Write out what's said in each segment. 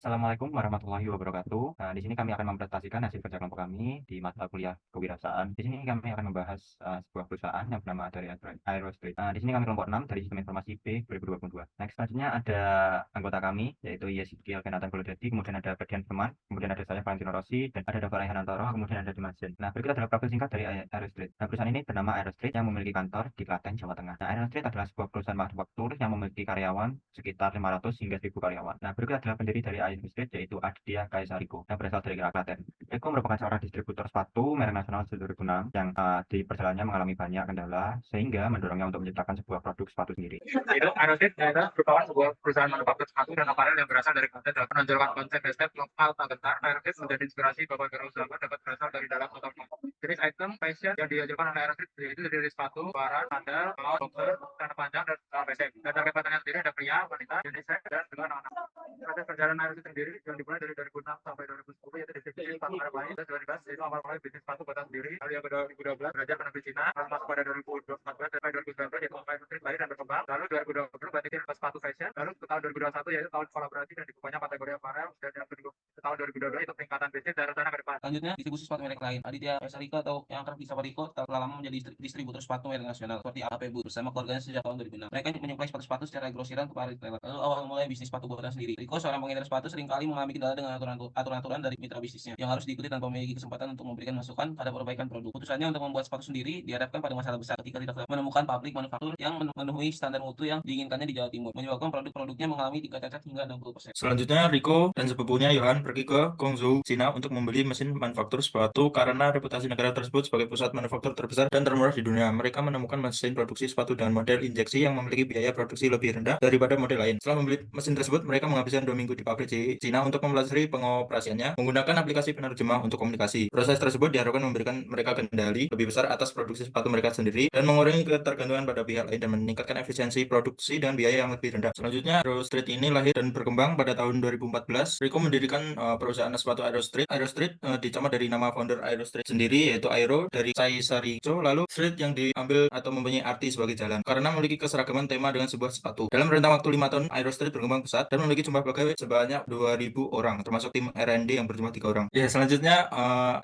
Assalamualaikum warahmatullahi wabarakatuh. Nah, di sini kami akan mempresentasikan hasil kerja kelompok kami di mata kuliah kewirausahaan. Di sini kami akan membahas sebuah perusahaan yang bernama dari Aerostreet. Nah, di sini kami kelompok 6 dari Sistem Informasi B 2022. Next, selanjutnya ada anggota kami, yaitu Yesidki Alkenatan Kuladadi, kemudian ada Ferdian Firman, kemudian ada saya Valentino Rossi, dan ada Dava Raihanantoro, kemudian ada Dimas Zen. Nah, berikut adalah profil singkat dari Aerostreet. Nah, perusahaan ini bernama Aerostreet yang memiliki kantor di Klaten, Jawa Tengah. Nah, Aerostreet adalah sebuah perusahaan manufaktur yang memiliki karyawan sekitar 500 hingga 1.000 karyawan. Nah, berikut adalah pendiri dari Aerostreet, yaitu Aditya Kaisa Riko yang berasal dari Klaten. Riko merupakan seorang distributor sepatu merek nasional sejak 2006 yang di perjalanannya mengalami banyak kendala sehingga mendorongnya untuk menciptakan sebuah produk sepatu sendiri. Itu Aerojet adalah merupakan sebuah perusahaan manufaktur sepatu dan aparel yang berasal dari Klaten dalam menonjolkan konsep hashtag lokal tak gentar. Aerojet menjadi inspirasi bahwa wirausaha dapat berasal dari dalam atau luar. Jenis item fashion yang dihasilkan oleh Aerojet yaitu dari sepatu, barang, sandal, kaos, boxer, celana panjang dan celana pesek. Dan target pasarnya sendiri ada pria, wanita, unisex dan juga anak-anak. Proses perjalanan Aerojet sendiri yang dimulai dari 2006 sampai 2010 yaitu distribusi sepatu merek lain. Dan 2012 itu awal mulai bisnis sepatu buatan sendiri. Lalu yang kedua 2012 belajar ke negeri Cina, lalu masuk pada 2014 sampai 2019 yaitu Aerojet lahir dan berkembang. Lalu 2020 berarti ke sepatu fashion. Lalu ke tahun 2021 yaitu tahun kolaborasi dan dibukanya kategori aparel. Dan yang kedua ke tahun 2022 itu peningkatan bisnis dan rencana ke depan. Selanjutnya, distribusi sepatu merek lain. Aditya Kaisa Riko atau yang akrab disapa Riko telah lama menjadi distributor sepatu merek nasional seperti APBU bersama keluarganya sejak tahun 2006. Mereka menyuplai sepatu-sepatu secara grosiran kepada retailer. Lalu awal mulai bisnis sepatu buatan sendiri. Riko, seorang pengedar sepatu, seringkali mengalami kendala dengan aturan-aturan dari mitra bisnisnya yang harus diikuti tanpa memiliki kesempatan untuk memberikan masukan pada perbaikan produk. Putusannya untuk membuat sepatu sendiri dihadapkan pada masalah besar ketika tidak menemukan pabrik manufaktur yang memenuhi standar mutu yang diinginkannya di Jawa Timur, menyebabkan produk-produknya mengalami tingkat cacat hingga 60%. Selanjutnya, Riko dan sepupunya Johan pergi ke Guangzhou, Cina untuk membeli mesin manufaktur sepatu karena reputasi negara tersebut sebagai pusat manufaktur terbesar dan termurah di dunia. Mereka menemukan mesin produksi sepatu dengan model injeksi yang memiliki biaya produksi lebih rendah daripada model lain. Setelah membeli mesin tersebut, mereka menghabiskan 2 minggu di pabrik di Cina untuk mempelajari pengoperasiannya menggunakan aplikasi penerjemah untuk komunikasi. Proses tersebut diharapkan memberikan mereka kendali lebih besar atas produksi sepatu mereka sendiri dan mengurangi ketergantungan pada pihak lain dan meningkatkan efisiensi produksi dengan biaya yang lebih rendah. Selanjutnya, Aerostreet ini lahir dan berkembang pada tahun 2014. Riko mendirikan perusahaan sepatu Aerostreet. Aerostreet dicamah dari nama founder Aerostreet sendiri, yaitu Aero dari Kaisa Riko, lalu Street yang diambil atau mempunyai arti sebagai jalan karena memiliki keseragaman tema dengan sebuah sepatu. Dalam rentang waktu 5 tahun, Aerostreet berkembang pesat dan memiliki jumlah pegawai sebanyak 2.000 orang, termasuk tim R&D yang berjumlah 3 orang. Ya, selanjutnya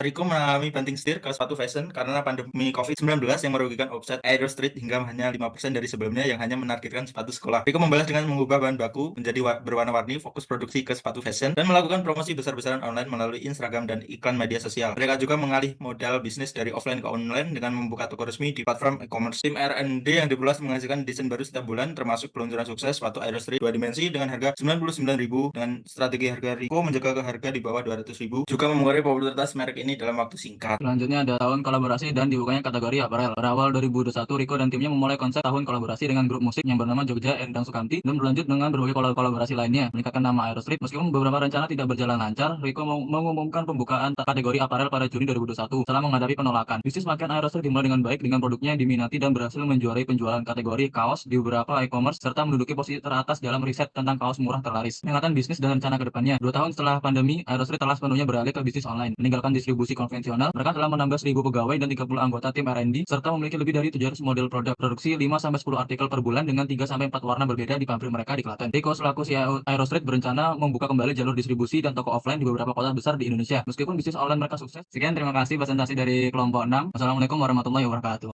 Riko mengalami banting setir ke sepatu fashion karena pandemi COVID-19 yang merugikan omset Aerostreet hingga hanya 5% dari sebelumnya yang hanya menargetkan sepatu sekolah. Riko membalas dengan mengubah bahan baku menjadi berwarna-warni, fokus produksi ke sepatu fashion, dan melakukan promosi besar-besaran online melalui Instagram dan iklan media sosial. Mereka juga mengalih modal bisnis dari offline ke online dengan membuka toko resmi di platform e-commerce. Tim R&D yang diperluas menghasilkan desain baru setiap bulan, termasuk peluncuran sukses sepatu Aerostreet 2 dimensi dengan harga 99.000 dengan strategi harga Riko menjaga harga di bawah 200.000, juga mengurangi popularitas merek ini dalam waktu singkat. Selanjutnya ada tahun kolaborasi dan dibukanya kategori aparel. Berawal 2021, Riko dan timnya memulai konsep tahun kolaborasi dengan grup musik yang bernama Jogja Endang Sukamti dan berlanjut dengan berbagai kolaborasi lainnya, meningkatkan nama Aerostreet. Meskipun beberapa rencana tidak berjalan lancar, Riko mengumumkan pembukaan kategori aparel pada Juni 2021 setelah menghadapi penolakan. Bisnis makan Aerostreet dimulai dengan baik dengan produknya yang diminati dan berhasil menjuarai penjualan kategori kaos di beberapa e-commerce serta menduduki posisi teratas dalam riset tentang kaos murah terlaris. Peningkatan bisnis dan rencana ke depannya. 2 tahun setelah pandemi, Aerostreet telah sepenuhnya beralih ke bisnis online, meninggalkan distribusi konvensional. Mereka telah menambah 1.000 pegawai dan 30 anggota tim R&D serta memiliki lebih dari 700 model produk, produksi 5-10 artikel per bulan dengan 3-4 warna berbeda di pabrik mereka di Klaten. Riko selaku CEO Aerostreet berencana membuka kembali jalur distribusi dan toko offline di beberapa kota besar di Indonesia. Meskipun bisnis online mereka sukses. Sekian, terima kasih presentasi dari kelompok 6. Wassalamualaikum warahmatullahi wabarakatuh.